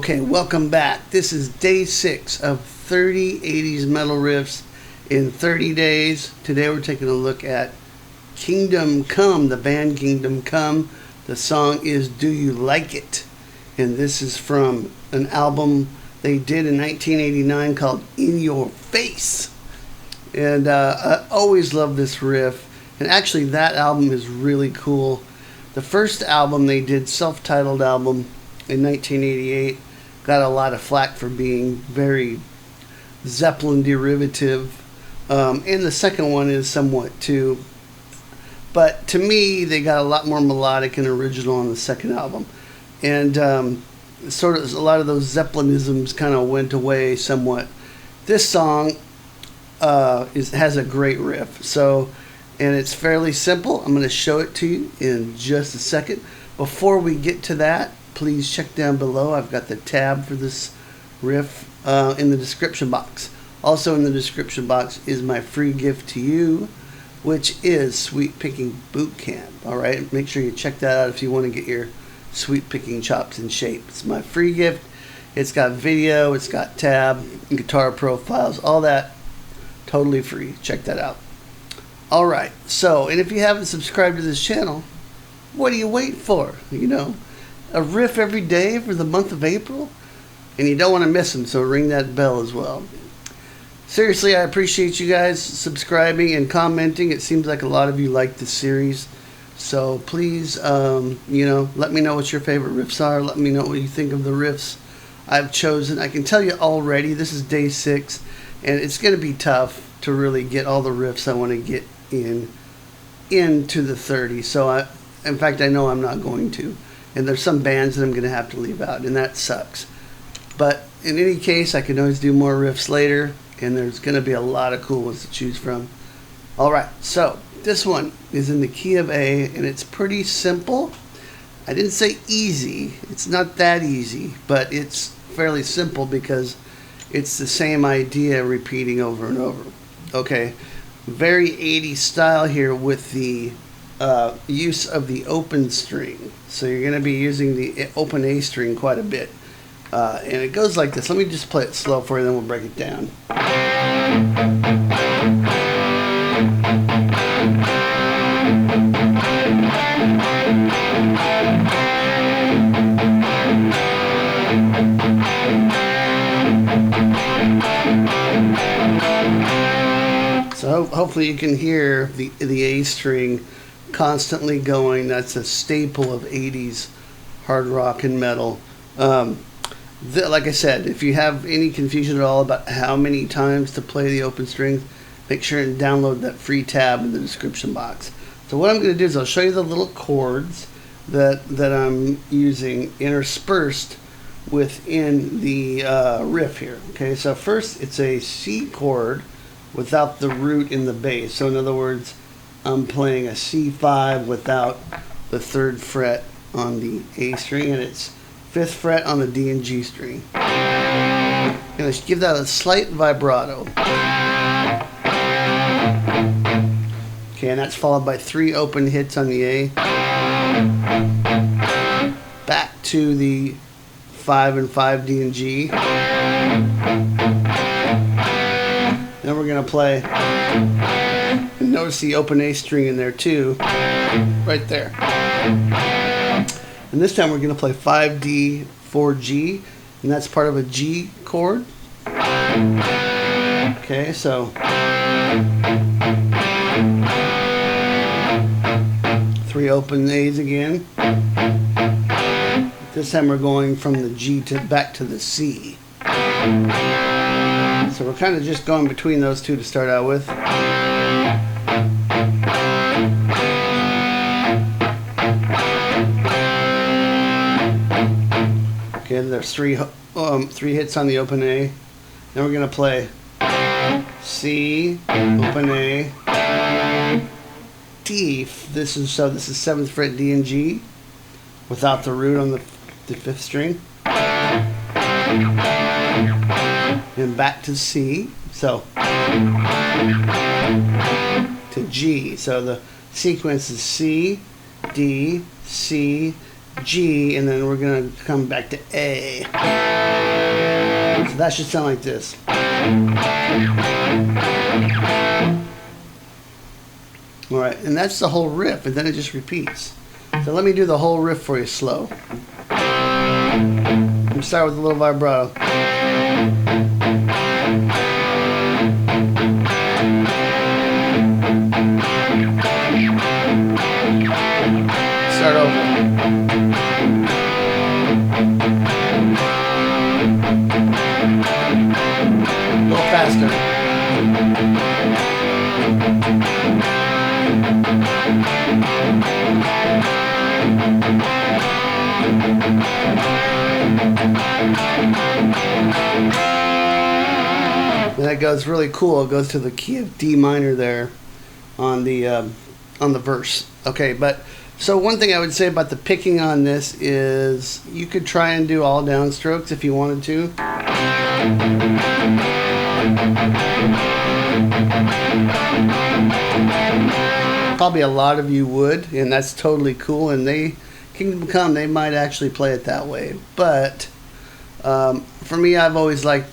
Okay, welcome back. This is day 6 of 30 80s metal riffs in 30 days. Today we're taking a look at Kingdom Come, the band Kingdom Come. The song is Do You Like It? And this is from an album they did in 1989 called In Your Face. And I always love this riff. And actually that album is really cool. The first album they did, self-titled album, in 1988, got a lot of flack for being very Zeppelin derivative, and the second one is somewhat too, but to me they got a lot more melodic and original on the second album, and sort of a lot of those Zeppelinisms kind of went away somewhat. This song has a great riff, and it's fairly simple. I'm going to show it to you in just a second. Before we get to that, please check down below. I've got the tab for this riff in the description box. Also in the description box is my free gift to you, which is Sweet Picking Boot Camp. Alright, make sure you check that out if you want to get your sweet picking chops in shape. It's my free gift. It's got video, it's got tab, guitar profiles, all that totally free. Check that out. Alright, so, and if you haven't subscribed to this channel, what do you wait for? You know, a riff every day for the month of April, and you don't want to miss them, so ring that bell as well. Seriously, I appreciate you guys subscribing and commenting. It seems like a lot of you like this series, so please let me know what your favorite riffs are. Let me know what you think of the riffs I've chosen. I can tell you already, this is day 6, and it's going to be tough to really get all the riffs I want to get into the 30. So in fact I know I'm not going to. And there's some bands that I'm going to have to leave out, and that sucks. But in any case, I can always do more riffs later, and there's going to be a lot of cool ones to choose from. Alright, so this one is in the key of A, and it's pretty simple. I didn't say easy. It's not that easy, but it's fairly simple because it's the same idea repeating over and over. Okay, very 80s style here with the use of the open string. So you're going to be using the open A string quite a bit. And it goes like this. Let me just play it slow for you, then we'll break it down. So hopefully you can hear the A string constantly going. That's a staple of 80s hard rock and metal. Like I said, if you have any confusion at all about how many times to play the open strings, make sure and download that free tab in the description box. So what I'm going to do is I'll show you the little chords that I'm using interspersed within the riff here. Okay, so first it's a C chord without the root in the bass. So in other words, I'm playing a C5 without the 3rd fret on the A string, and it's 5th fret on the D and G string. I'm going to give that a slight vibrato. Okay, and that's followed by 3 open hits on the A. Back to the 5 and 5 D and G. Then we're going to play, and notice the open A string in there too, right there. And this time we're going to play 5D, 4G, and that's part of a G chord. Okay, so 3 open A's again. This time we're going from the G to back to the C. So we're kind of just going between those two to start out with. Okay, there's three hits on the open A. Then we're gonna play C, open A, D. This is 7th fret D and G, without the root on the 5th string, and back to C. So to G. So the sequence is C, D, C, G, and then we're gonna come back to A. So that should sound like this. Alright, and that's the whole riff, and then it just repeats. So let me do the whole riff for you slow. I'm gonna start with a little vibrato. Start over. A little faster. And that goes really cool. It goes to the key of D minor there on the verse. Okay, but so one thing I would say about the picking on this is you could try and do all downstrokes if you wanted to. Probably a lot of you would, and that's totally cool, and Kingdom Come, they might actually play it that way. But for me, I've always liked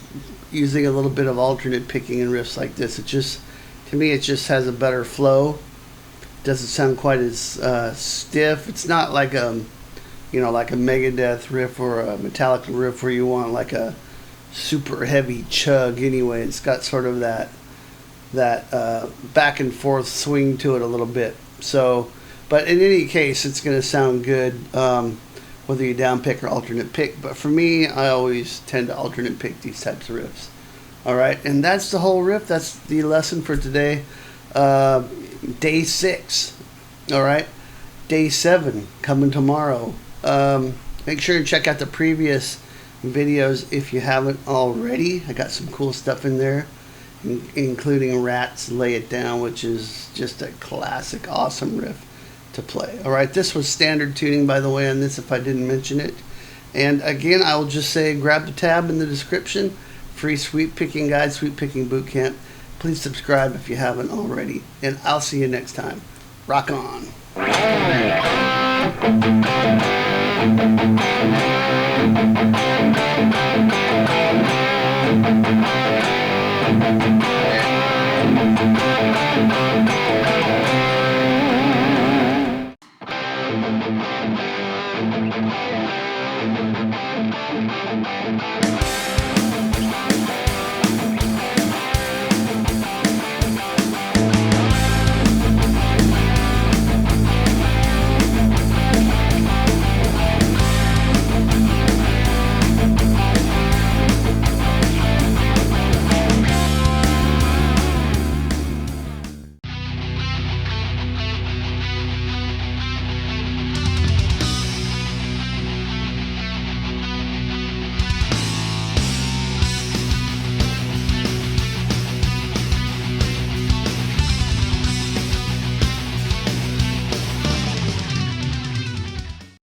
using a little bit of alternate picking in riffs like this. It just, to me, it just has a better flow. Doesn't sound quite as stiff. It's not like a like a Megadeth riff or a Metallica riff where you want like a super heavy chug. Anyway, it's got sort of that back and forth swing to it a little bit. So, but in any case, it's going to sound good whether you down pick or alternate pick. But for me, I always tend to alternate pick these types of riffs. All right, and that's the whole riff. That's the lesson for today. Day 6. All right, day 7 coming tomorrow. Make sure and check out the previous videos if you haven't already. I got some cool stuff in there, including Rats Lay It Down, which is just a classic, awesome riff to play. All right, this was standard tuning, by the way, on this, if I didn't mention it. And again, I will just say grab the tab in the description, free sweep picking guide, sweep picking boot camp. Please subscribe if you haven't already, and I'll see you next time. Rock on.